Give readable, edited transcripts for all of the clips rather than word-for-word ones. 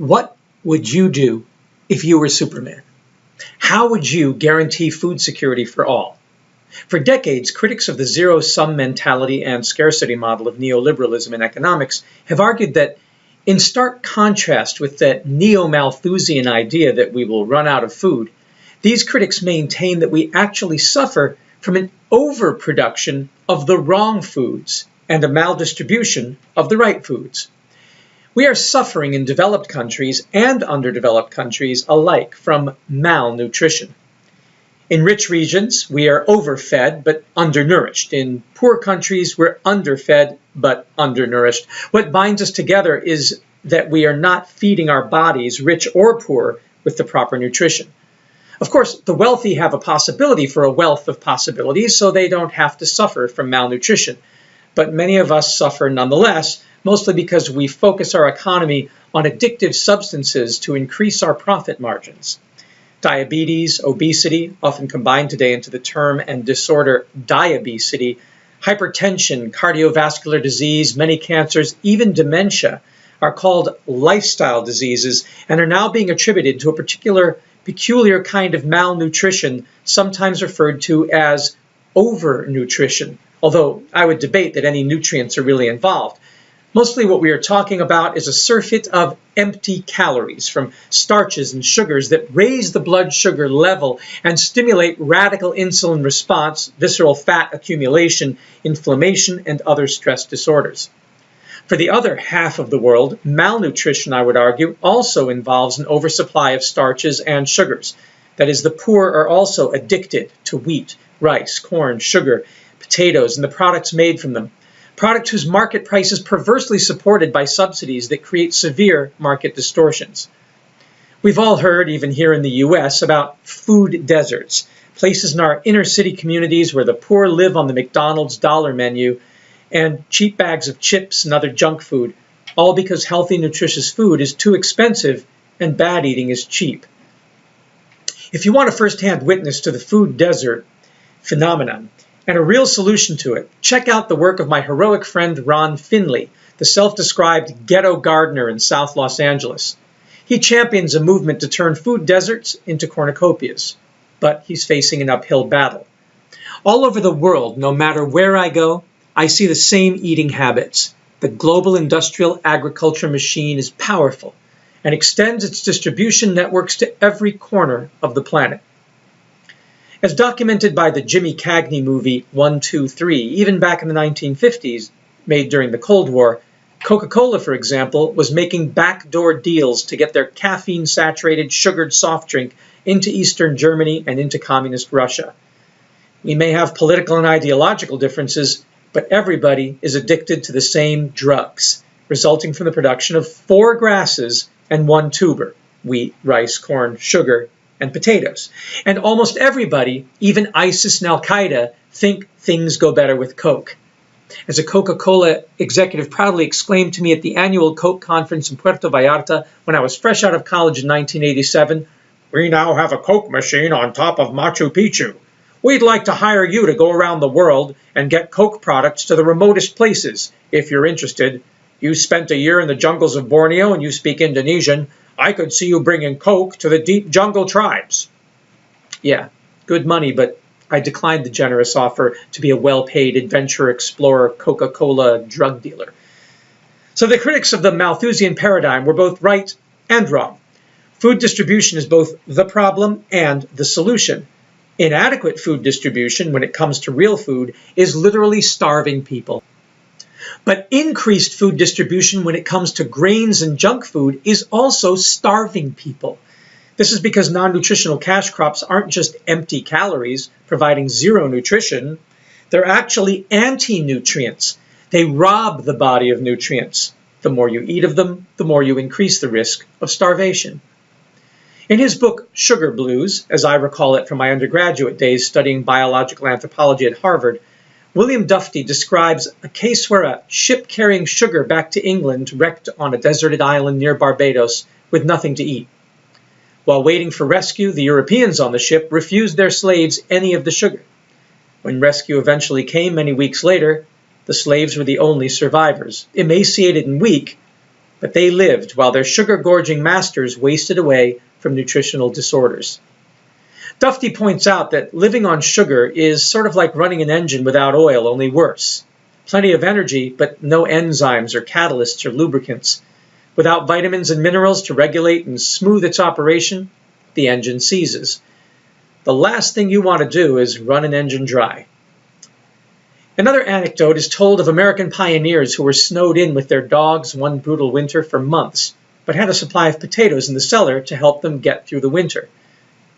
What would you do if you were Superman? How would you guarantee food security for all? For decades, critics of the zero-sum mentality and scarcity model of neoliberalism in economics have argued that, in stark contrast with the neo-Malthusian idea that we will run out of food, these critics maintain that we actually suffer from an overproduction of the wrong foods and a maldistribution of the right foods. We are suffering in developed countries and underdeveloped countries alike from malnutrition. In rich regions, we are overfed but undernourished. In poor countries, we're underfed but undernourished. What binds us together is that we are not feeding our bodies, rich or poor, with the proper nutrition. Of course, the wealthy have a possibility for a wealth of possibilities, so they don't have to suffer from malnutrition. But many of us suffer nonetheless, mostly because we focus our economy on addictive substances to increase our profit margins. Diabetes, obesity, often combined today into the term and disorder diabesity, hypertension, cardiovascular disease, many cancers, even dementia, are called lifestyle diseases and are now being attributed to a peculiar kind of malnutrition, sometimes referred to as overnutrition, although I would debate that any nutrients are really involved. Mostly what we are talking about is a surfeit of empty calories from starches and sugars that raise the blood sugar level and stimulate radical insulin response, visceral fat accumulation, inflammation, and other stress disorders. For the other half of the world, malnutrition, I would argue, also involves an oversupply of starches and sugars. That is, the poor are also addicted to wheat, rice, corn, sugar, potatoes, and the products made from them. Products whose market price is perversely supported by subsidies that create severe market distortions. We've all heard, even here in the US, about food deserts, places in our inner city communities where the poor live on the McDonald's dollar menu and cheap bags of chips and other junk food, all because healthy, nutritious food is too expensive and bad eating is cheap. If you want a first-hand witness to the food desert phenomenon, and a real solution to it, check out the work of my heroic friend Ron Finley, the self-described ghetto gardener in South Los Angeles. He champions a movement to turn food deserts into cornucopias, but he's facing an uphill battle. All over the world, no matter where I go, I see the same eating habits. The global industrial agriculture machine is powerful and extends its distribution networks to every corner of the planet. As documented by the Jimmy Cagney movie 1, 2, 3, even back in the 1950s, made during the Cold War, Coca-Cola, for example, was making backdoor deals to get their caffeine-saturated sugared soft drink into Eastern Germany and into communist Russia. We may have political and ideological differences, but everybody is addicted to the same drugs, resulting from the production of 4 grasses and 1 tuber: wheat, rice, corn, sugar, and potatoes. And almost everybody, even ISIS and Al-Qaeda, think things go better with Coke. As a Coca-Cola executive proudly exclaimed to me at the annual Coke conference in Puerto Vallarta when I was fresh out of college in 1987, "We now have a Coke machine on top of Machu Picchu. We'd like to hire you to go around the world and get Coke products to the remotest places, if you're interested. You spent a year in the jungles of Borneo and you speak Indonesian. I could see you bringing Coke to the deep jungle tribes." Yeah, good money, but I declined the generous offer to be a well-paid adventure explorer Coca-Cola drug dealer. So the critics of the Malthusian paradigm were both right and wrong. Food distribution is both the problem and the solution. Inadequate food distribution, when it comes to real food, is literally starving people. But increased food distribution when it comes to grains and junk food is also starving people. This is because non-nutritional cash crops aren't just empty calories, providing zero nutrition. They're actually anti-nutrients. They rob the body of nutrients. The more you eat of them, the more you increase the risk of starvation. In his book, Sugar Blues, as I recall it from my undergraduate days studying biological anthropology at Harvard, William Dufty describes a case where a ship carrying sugar back to England wrecked on a deserted island near Barbados with nothing to eat. While waiting for rescue, the Europeans on the ship refused their slaves any of the sugar. When rescue eventually came many weeks later, the slaves were the only survivors, emaciated and weak, but they lived while their sugar-gorging masters wasted away from nutritional disorders. Dufty points out that living on sugar is sort of like running an engine without oil, only worse. Plenty of energy, but no enzymes or catalysts or lubricants. Without vitamins and minerals to regulate and smooth its operation, the engine seizes. The last thing you want to do is run an engine dry. Another anecdote is told of American pioneers who were snowed in with their dogs one brutal winter for months, but had a supply of potatoes in the cellar to help them get through the winter.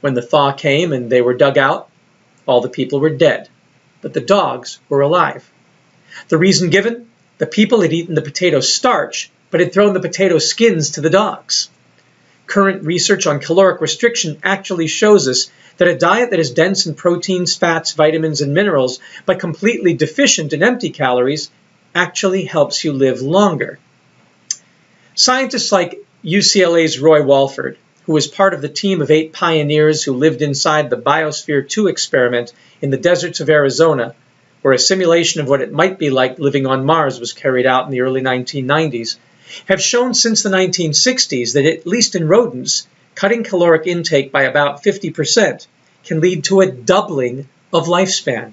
When the thaw came and they were dug out, all the people were dead, but the dogs were alive. The reason given? The people had eaten the potato starch, but had thrown the potato skins to the dogs. Current research on caloric restriction actually shows us that a diet that is dense in proteins, fats, vitamins, and minerals, but completely deficient in empty calories, actually helps you live longer. Scientists like UCLA's Roy Walford, who was part of the team of 8 pioneers who lived inside the Biosphere 2 experiment in the deserts of Arizona, where a simulation of what it might be like living on Mars was carried out in the early 1990s, have shown since the 1960s that, at least in rodents, cutting caloric intake by about 50% can lead to a doubling of lifespan.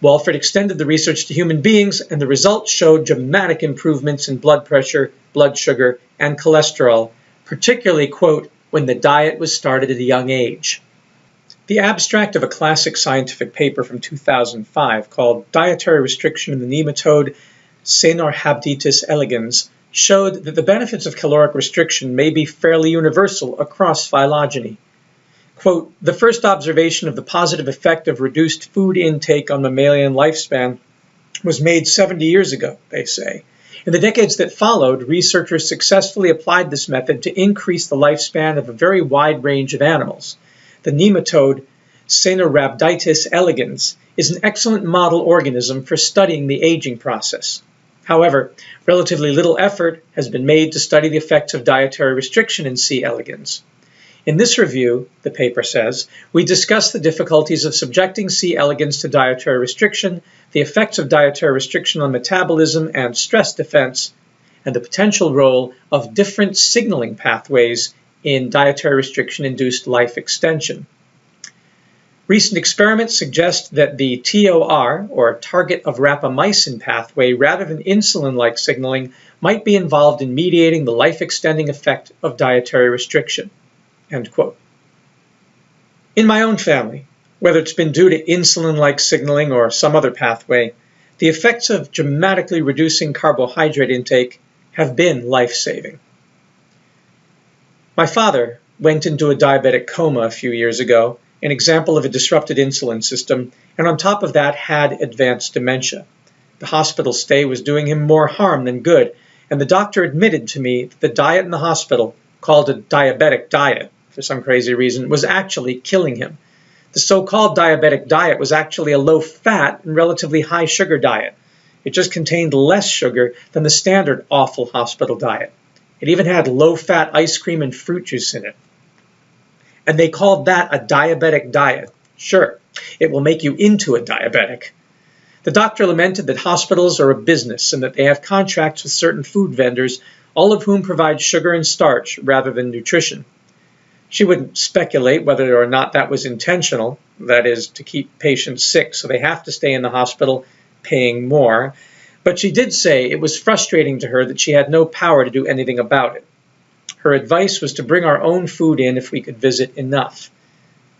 Walford extended the research to human beings, and the results showed dramatic improvements in blood pressure, blood sugar, and cholesterol, particularly, quote, when the diet was started at a young age. The abstract of a classic scientific paper from 2005 called Dietary Restriction in the Nematode Caenorhabditis elegans showed that the benefits of caloric restriction may be fairly universal across phylogeny. Quote, the first observation of the positive effect of reduced food intake on mammalian lifespan was made 70 years ago, they say. In the decades that followed, researchers successfully applied this method to increase the lifespan of a very wide range of animals. The nematode Caenorhabditis elegans is an excellent model organism for studying the aging process. However, relatively little effort has been made to study the effects of dietary restriction in C. elegans. In this review, the paper says, we discuss the difficulties of subjecting C. elegans to dietary restriction, the effects of dietary restriction on metabolism and stress defense, and the potential role of different signaling pathways in dietary restriction-induced life extension. Recent experiments suggest that the TOR, or target of rapamycin pathway, rather than insulin-like signaling, might be involved in mediating the life-extending effect of dietary restriction. End quote. In my own family, whether it's been due to insulin-like signaling or some other pathway, the effects of dramatically reducing carbohydrate intake have been life-saving. My father went into a diabetic coma a few years ago, an example of a disrupted insulin system, and on top of that had advanced dementia. The hospital stay was doing him more harm than good, and the doctor admitted to me that the diet in the hospital, called a diabetic diet for some crazy reason, was actually killing him. The so-called diabetic diet was actually a low-fat and relatively high-sugar diet. It just contained less sugar than the standard awful hospital diet. It even had low-fat ice cream and fruit juice in it. And they called that a diabetic diet. Sure, it will make you into a diabetic. The doctor lamented that hospitals are a business and that they have contracts with certain food vendors, all of whom provide sugar and starch rather than nutrition. She wouldn't speculate whether or not that was intentional, that is, to keep patients sick so they have to stay in the hospital paying more, but she did say it was frustrating to her that she had no power to do anything about it. Her advice was to bring our own food in if we could visit enough.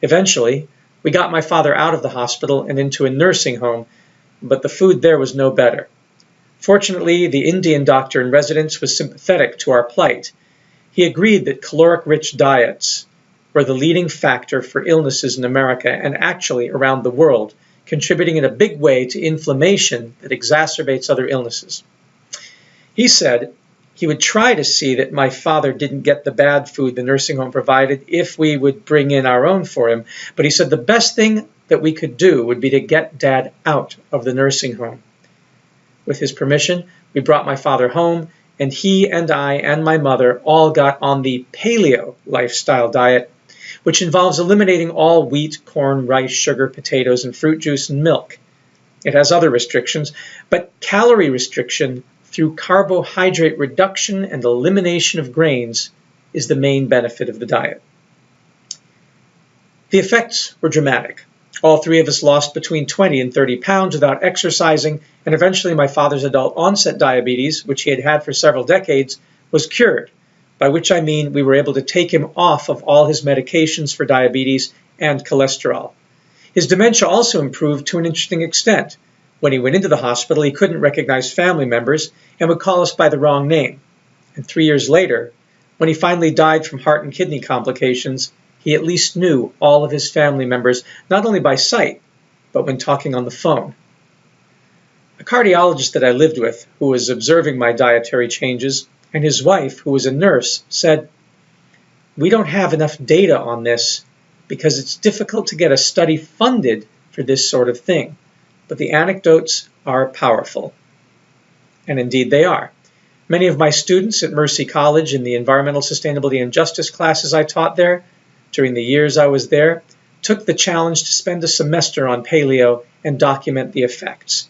Eventually, we got my father out of the hospital and into a nursing home, but the food there was no better. Fortunately, the Indian doctor in residence was sympathetic to our plight. He agreed that caloric-rich diets were the leading factor for illnesses in America and actually around the world, contributing in a big way to inflammation that exacerbates other illnesses. He said he would try to see that my father didn't get the bad food the nursing home provided if we would bring in our own for him, but he said the best thing that we could do would be to get Dad out of the nursing home. With his permission, we brought my father home, and he and I and my mother all got on the paleo lifestyle diet, which involves eliminating all wheat, corn, rice, sugar, potatoes, and fruit juice and milk. It has other restrictions, but calorie restriction through carbohydrate reduction and elimination of grains is the main benefit of the diet. The effects were dramatic. All three of us lost between 20 and 30 pounds without exercising, and eventually my father's adult onset diabetes, which he had had for several decades, was cured, by which I mean we were able to take him off of all his medications for diabetes and cholesterol. His dementia also improved to an interesting extent. When he went into the hospital, he couldn't recognize family members and would call us by the wrong name. And 3 years later, when he finally died from heart and kidney complications, he at least knew all of his family members, not only by sight, but when talking on the phone. A cardiologist that I lived with, who was observing my dietary changes, and his wife, who was a nurse, said, "We don't have enough data on this because it's difficult to get a study funded for this sort of thing, but the anecdotes are powerful." And indeed they are. Many of my students at Mercy College in the Environmental Sustainability and Justice classes I taught there, during the years I was there, took the challenge to spend a semester on paleo and document the effects.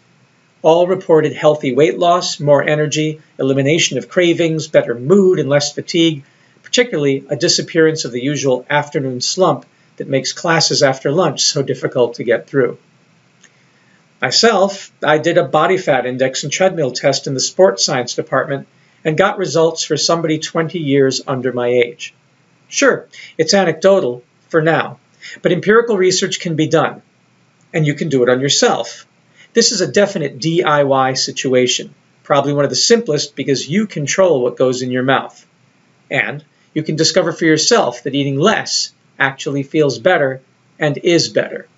All reported healthy weight loss, more energy, elimination of cravings, better mood, and less fatigue, particularly a disappearance of the usual afternoon slump that makes classes after lunch so difficult to get through. Myself, I did a body fat index and treadmill test in the sports science department and got results for somebody 20 years under my age. Sure, it's anecdotal for now, but empirical research can be done, and you can do it on yourself. This is a definite DIY situation, probably one of the simplest because you control what goes in your mouth. And you can discover for yourself that eating less actually feels better and is better.